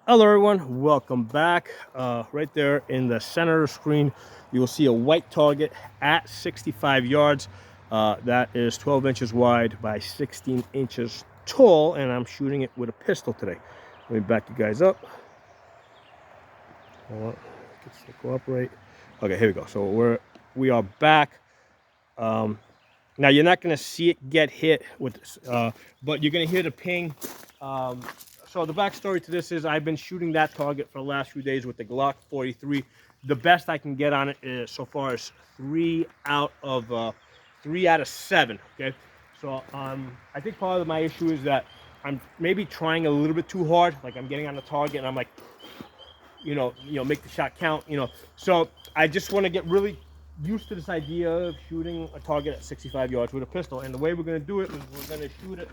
Hello everyone, welcome back. Right there in the center of the screen, you will see a white target at 65 yards. That is 12 inches wide by 16 inches tall, and I'm shooting it with a pistol today. Let me back you guys up. Hold on, get this to cooperate. Okay, here we go. So we are back. Um, Now you're not going to see it get hit with, but you're going to hear the ping. Um, so the backstory to this is I've been shooting that target for the last few days with the Glock 43. The best I can get on it is so far is 3 out of 7. Okay, so I think part of my issue is that I'm maybe trying a little bit too hard. Like I'm getting on the target and I'm like, make the shot count. So I just want to get really used to this idea of shooting a target at 65 yards with a pistol. And the way we're going to do it is we're going to shoot it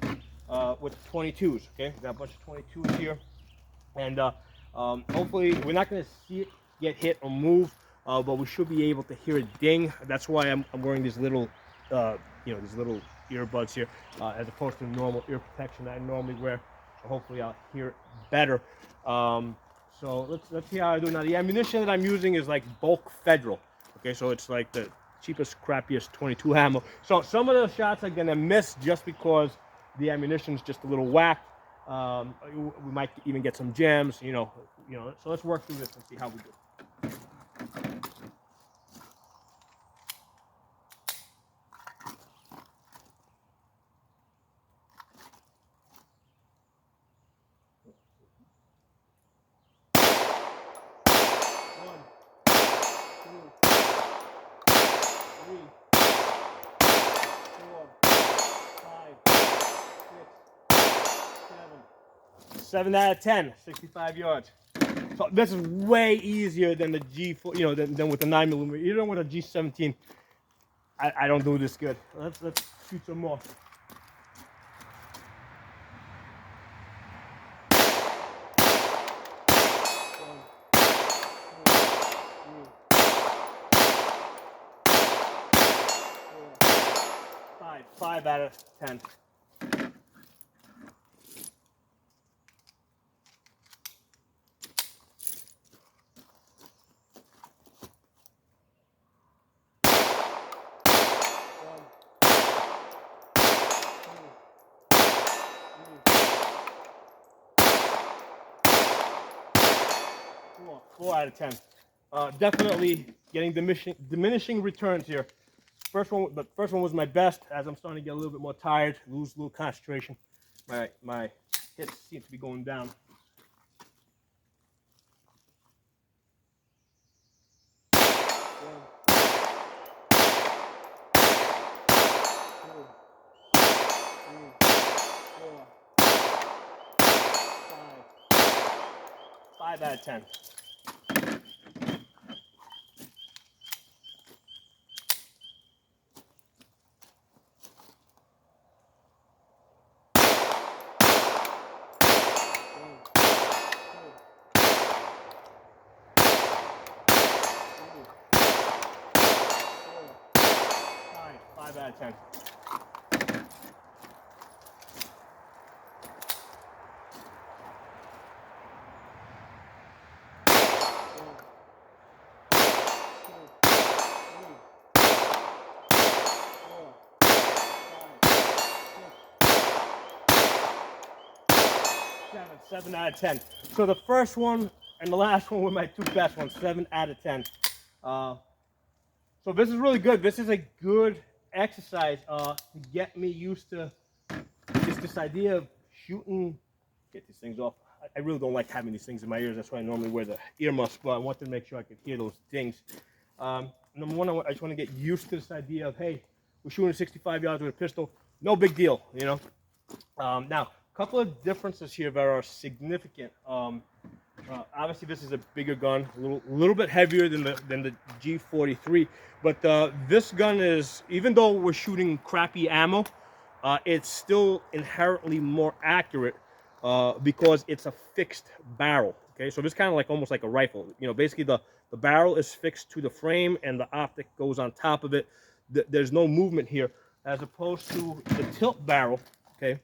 with 22s. Okay, we got a bunch of 22s here, and hopefully we're not going to see it get hit or move, but we should be able to hear it ding. That's why I'm wearing these little, these little earbuds here, as opposed to normal ear protection that I normally wear. So hopefully I'll hear it better. So let's see how I do now. The ammunition that I'm using is like bulk Federal. Okay, so it's like the cheapest, crappiest 22 ammo. So some of the shots are gonna miss just because the ammunition's just a little whacked. We might even get some jams, So let's work through this and see how we do. One, two, three, 4, 5, 6, 7. 7 out of 10, 65 yards. So this is way easier than the G4, than with the 9mm. Even with a G17, I don't do this good. Let's shoot some more. Five out of 10. Four out of 10. Definitely getting diminishing returns here. The first one was my best. As I'm starting to get a little bit more tired, lose a little concentration, my hits seem to be going down. Five out of 10. Five out of 10. Seven out of 10. So the first one and the last one were my two best ones. 7 out of 10. So this is really good. This is a good exercise to get me used to this idea of shooting. Get these things off. I really don't like having these things in my ears. That's why I normally wear the earmuffs, but I wanted to make sure I could hear those dings. Number one, I just want to get used to this idea of, hey, we're shooting 65 yards with a pistol. No big deal, Now, a couple of differences here that are significant. Obviously, this is a bigger gun, a little bit heavier than the G43. But this gun is, even though we're shooting crappy ammo, it's still inherently more accurate because it's a fixed barrel. Okay, so this kind of like almost like a rifle. Basically the barrel is fixed to the frame and the optic goes on top of it. There's no movement here, as opposed to the tilt barrel. Okay,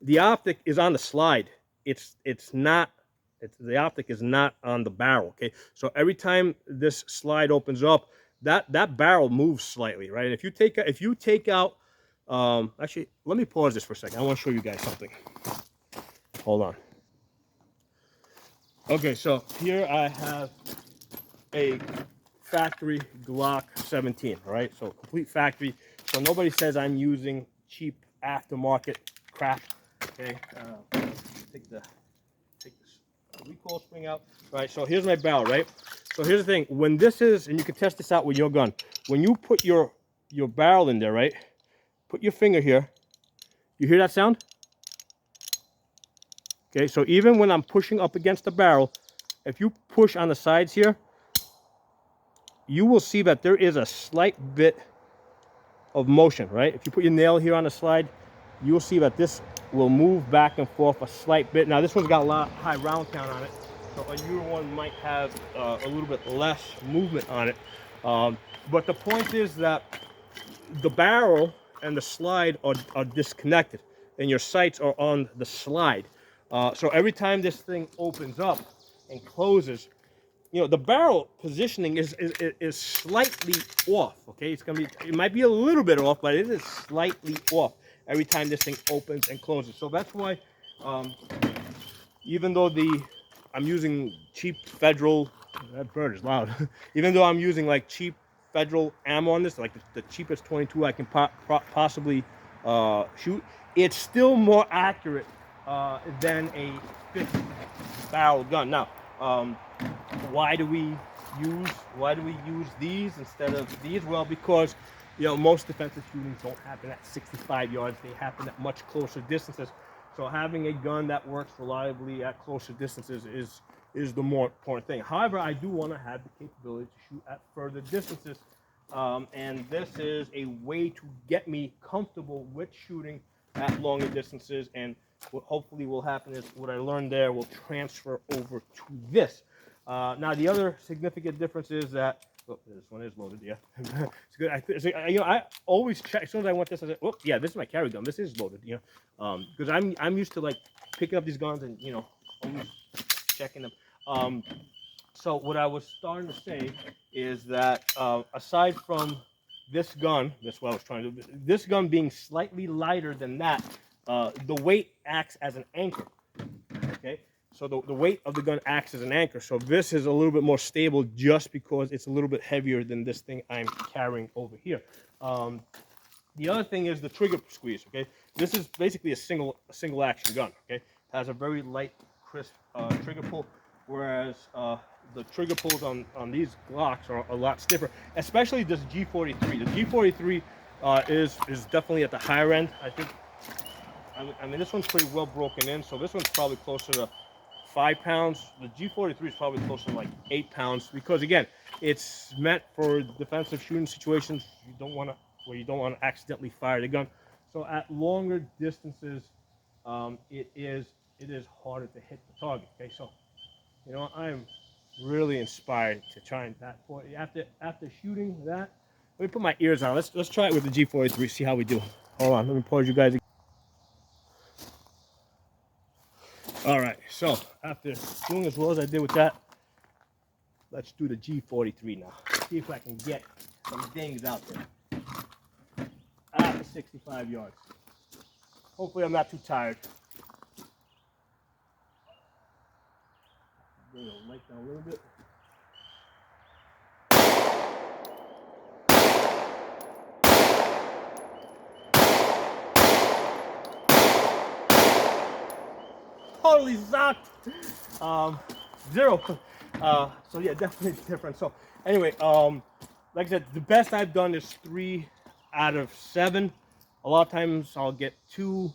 the optic is on the slide. It's not The optic is not on the barrel. Okay, so every time this slide opens up, that barrel moves slightly, right? If you take out, actually, let me pause this for a second. I want to show you guys something. Hold on. Okay, so here I have a factory Glock 17, right? So complete factory. So nobody says I'm using cheap aftermarket crap. Okay, take this recoil spring out. Right, so here's my barrel, right? So here's the thing. When this is, and you can test this out with your gun, when you put your barrel in there, right? Put your finger here. You hear that sound? Okay, so even when I'm pushing up against the barrel, if you push on the sides here, you will see that there is a slight bit of motion, right? If you put your nail here on the slide, you'll see that this will move back and forth a slight bit. Now this one's got a lot high round count on it, so a newer one might have a little bit less movement on it. But the point is that the barrel and the slide are disconnected, and your sights are on the slide. So every time this thing opens up and closes, you know, the barrel positioning is slightly off. Okay, it might be a little bit off, but it is slightly off every time this thing opens and closes. So that's why, even though I'm using cheap Federal, that bird is loud. Even though I'm using like cheap Federal ammo on this, like the cheapest 22 I can possibly shoot, it's still more accurate than a fixed barrel gun. Now, why do we use these instead of these? Well, because, you know, most defensive shootings don't happen at 65 yards. They happen at much closer distances. So having a gun that works reliably at closer distances is the more important thing. However, I do want to have the capability to shoot at further distances, and this is a way to get me comfortable with shooting at longer distances. And what hopefully will happen is what I learned there will transfer over to this. Now, the other significant difference is that, oh, this one is loaded, yeah. It's good. You know, I always check, as soon as I want this, I say, oh, yeah, this is my carry gun. This is loaded, you know, because I'm used to, like, picking up these guns and, you know, always checking them. So what I was starting to say is that aside from this gun, that's what I was trying to do, this gun being slightly lighter than that, the weight acts as an anchor, okay? So the weight of the gun acts as an anchor. So this is a little bit more stable just because it's a little bit heavier than this thing I'm carrying over here. The other thing is the trigger squeeze, okay? This is basically a single action gun, okay? It has a very light, crisp trigger pull, whereas the trigger pulls on these Glocks are a lot stiffer, especially this G43. The G43 is definitely at the higher end. I think, I mean, this one's pretty well broken in, so this one's probably closer to 5 pounds. The G43 is probably closer to like 8 pounds, because again, it's meant for defensive shooting situations. You don't want to accidentally fire the gun. So at longer distances, it is harder to hit the target. Okay, so you know, I'm really inspired to try and after shooting that. Let me put my ears on. Let's try it with the G43. See how we do. Hold on. Let me pause you guys again. All right, so after doing as well as I did with that, let's do the G43 now. See if I can get some things out there after 65 yards. Hopefully I'm not too tired. Bring the light down a little bit. Totally sucked. Zero. So yeah, definitely different. So anyway, like I said, the best I've done is 3 out of 7. A lot of times I'll get 2.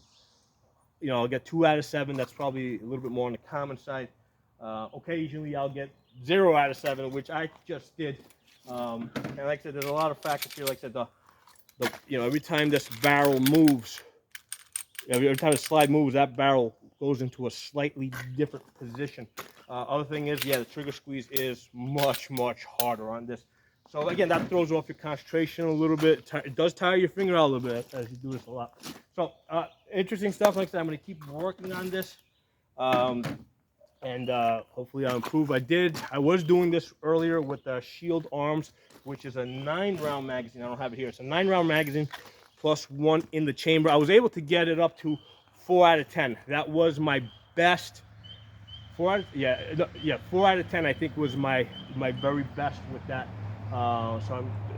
You know, I'll get 2 out of 7. That's probably a little bit more on the common side. Occasionally I'll get 0 out of 7, which I just did. And like I said, there's a lot of factors here. Like I said, you know, every time this barrel moves, every time the slide moves, that barrel goes into a slightly different position. Other thing is, yeah, the trigger squeeze is much harder on this. So again, that throws off your concentration a little bit. It does tire your finger out a little bit as you do this a lot. So interesting stuff. Like I said, I'm going to keep working on this. and hopefully I'll improve. I was doing this earlier with the Shield Arms, which is a 9-round magazine. I don't have it here. It's a 9-round magazine plus 1 in the chamber. I was able to get it up to 4 out of 10. That was my best. 4 out of, 4 out of 10 I think was my very best with that.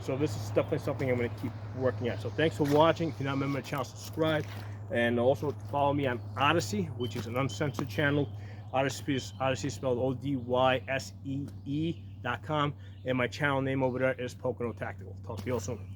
So this is definitely something I'm going to keep working at. So thanks for watching. If you're not a member of the channel, subscribe, and also follow me on Odysee, which is an uncensored channel. Odysee is spelled ODYSEE.com, and my channel name over there is Pocono Tactical. Talk to you all soon.